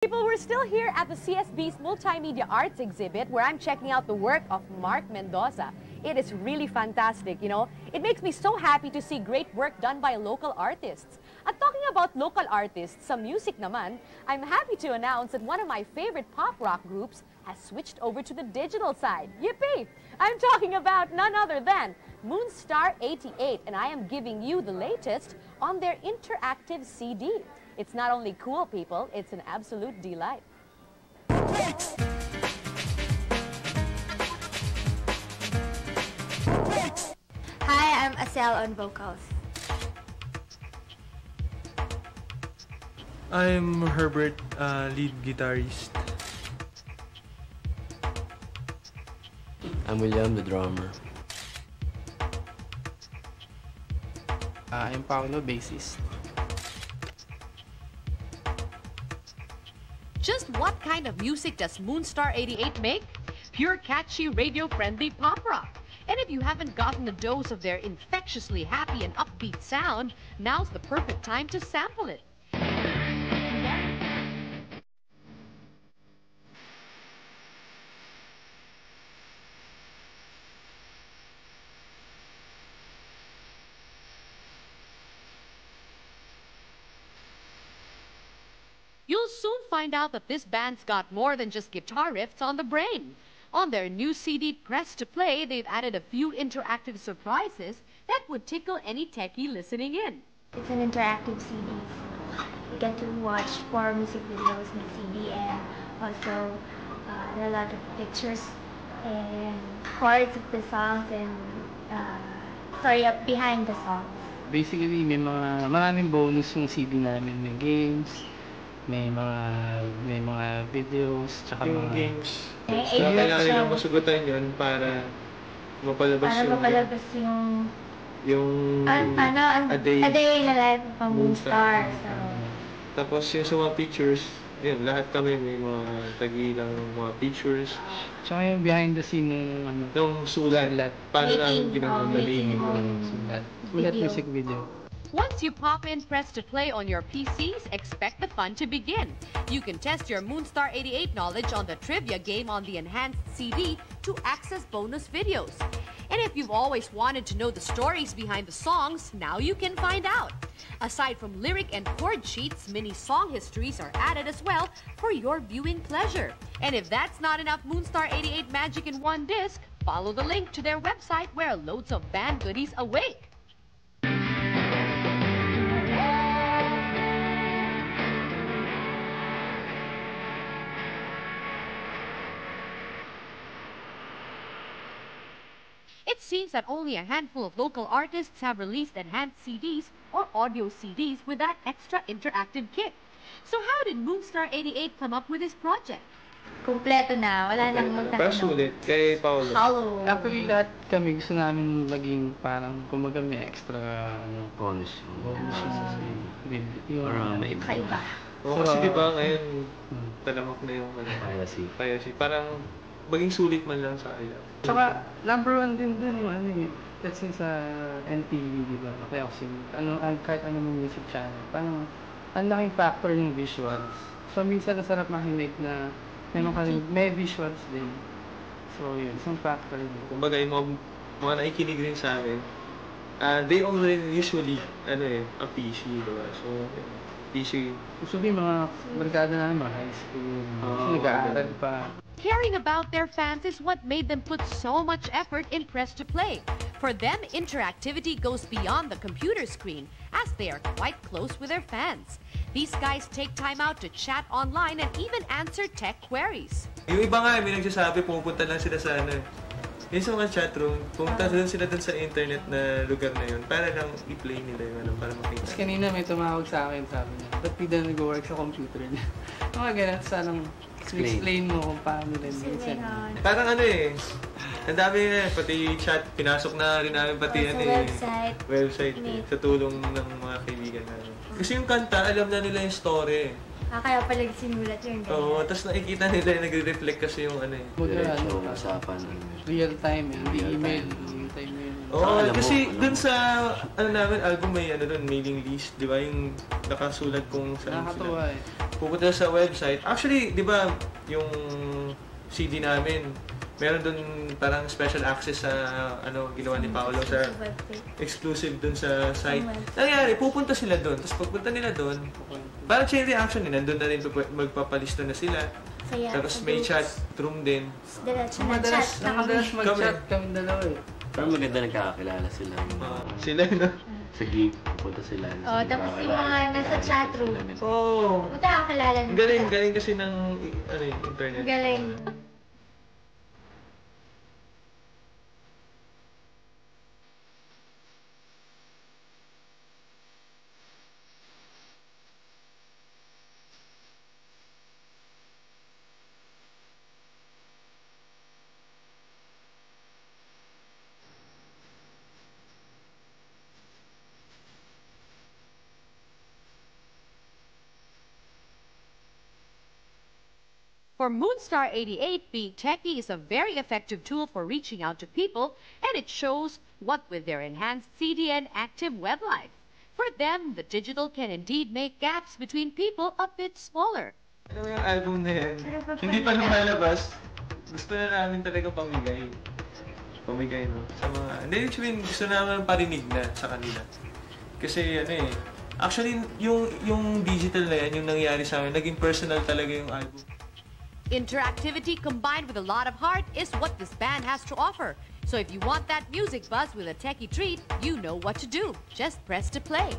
People, we're still here at the CSB's Multimedia Arts exhibit where I'm checking out the work of Mark Mendoza. It is really fantastic, you know. It makes me so happy to see great work done by local artists. At talking about local artists, sa music naman, I'm happy to announce that one of my favorite pop rock groups has switched over to the digital side. Yippee! I'm talking about none other than Moonstar 88, and I am giving you the latest on their interactive CD. It's not only cool, people, it's an absolute delight. Hi, I'm Asel on vocals. I'm Herbert, lead guitarist. I'm William, the drummer. I'm Paolo, bassist. Just what kind of music does Moonstar 88 make? Pure, catchy, radio-friendly pop rock. And if you haven't gotten a dose of their infectiously happy and upbeat sound, now's the perfect time to sample it. You'll soon find out that this band's got more than just guitar riffs on the brain. On their new CD, Press to Play, they've added a few interactive surprises that would tickle any techie listening in. It's an interactive CD. You get to watch 4 music videos in the CD, and also there are a lot of pictures and chords of the songs and story up behind the songs. Basically, maraming bonus yung CD namin. May games, may mga videos, tsaka Yung mga games, May kailangan nilang siya. masugutan yun para mapalabas yung a day in the life of a Moonstar. So, tapos yung sa mga pictures, yun, lahat kami may mga tagilang mga pictures. tsaka yung behind the scene ng Yung sulat, paano namin ginagawa making sulat. Sulat video. music video. Once you pop in Press to Play on your PCs, expect the fun to begin. You can test your Moonstar 88 knowledge on the trivia game on the enhanced CD to access bonus videos. And if you've always wanted to know the stories behind the songs, now you can find out. Aside from lyric and chord sheets, mini song histories are added as well for your viewing pleasure. And if that's not enough Moonstar 88 magic in one disc, follow the link to their website where loads of band goodies await. It seems that only a handful of local artists have released enhanced CDs or audio CDs with that extra interactive kit. So how did Moonstar 88 come up with this project? Kompleto na. Wala nang Para magtatanong. sulit, kay Paolo. Hollow. Actually, lahat kami gusto namin maging parang kumaga may extra Bonus. bonus yung Para may Kakaiba. Oo, kasi di ba ngayon, talamak na yung piracy. Parang maging sulit man lang sa ayaw. Tsaka, number 1 din dun yung let's say sa NTV, di ba? Kaya kasi, kahit anong music channel, parang, ang laking factor yung visuals. So, minsan nasarap makinig na may visuals din. So, yun, isang factor yun. Kumbaga yung mga nakikinig rin sa amin, they already usually, a PC, diba? So, PC. Usually, mga barkada namin, mga high school, nag-aaral pa. Caring about their fans is what made them put so much effort in Press to Play. For them, interactivity goes beyond the computer screen, as they are quite close with their fans. These guys take time out to chat online and even answer tech queries. Yung iba nga, may nagsasabi, pupunta lang sila sa yung sa mga chatroom, pumunta sila dun sa internet na lugar na yun, para lang i-play nila yung para makita. Tapos kanina may tumawag sa akin, sabi niya, ba't di na nag-work sa computer niya? Mga ganun, sanang explain mo kung paano rin minsan. Parang ang dami na pati chat, pinasok na rin namin pati website sa tulong ng mga kaibigan namin. Kasi yung kanta, alam na nila yung story. Kaya pala sinulat yun. Oo, tapos nakikita nila, nagre-reflect kasi yung Usapan. Usapan. Real time, hindi email, real time yun. Oo, Alam mo, kasi alam dun mo. sa namin album may dun, mailing list, di ba? Yung nakasulat kung saan Nakakatuwa sila. eh. Pupunta sa website. Actually, di ba, yung CD namin, meron dun parang special access sa ginawa ni Paolo sa exclusive dun sa site. Nangyari, pupunta sila dun. Tapos pagpunta nila dun, parang chain reaction eh. Nandun na rin magpapalista na sila. Kaya, Tapos may chat room din. Diretso na Madalas- chat na kami. Madalas mag-chat kami dalawa eh. Pero maganda nagkakakilala sila. Sila na. Sa gig, pupunta sila. Oh, tapos yung mga nasa chat room. Oo. Punta kakilala Ang galing kasi ng internet. Galing. For Moonstar 88, being techie is a very effective tool for reaching out to people, and it shows what with their enhanced CD and active web life. For them, the digital can indeed make gaps between people a bit smaller. Ano yung album na yan? Pero pa Hindi pa pala. lumalabas. Gusto na namin talaga pamigay. Pamigay, no? Sa mga... Hindi, gusto namin parinig na sa kanila. Kasi actually, yung digital na yan, yung nangyari sa amin, naging personal talaga yung album. Interactivity combined with a lot of heart is what this band has to offer. So if you want that music buzz with a techie treat, you know what to do. Just press to play.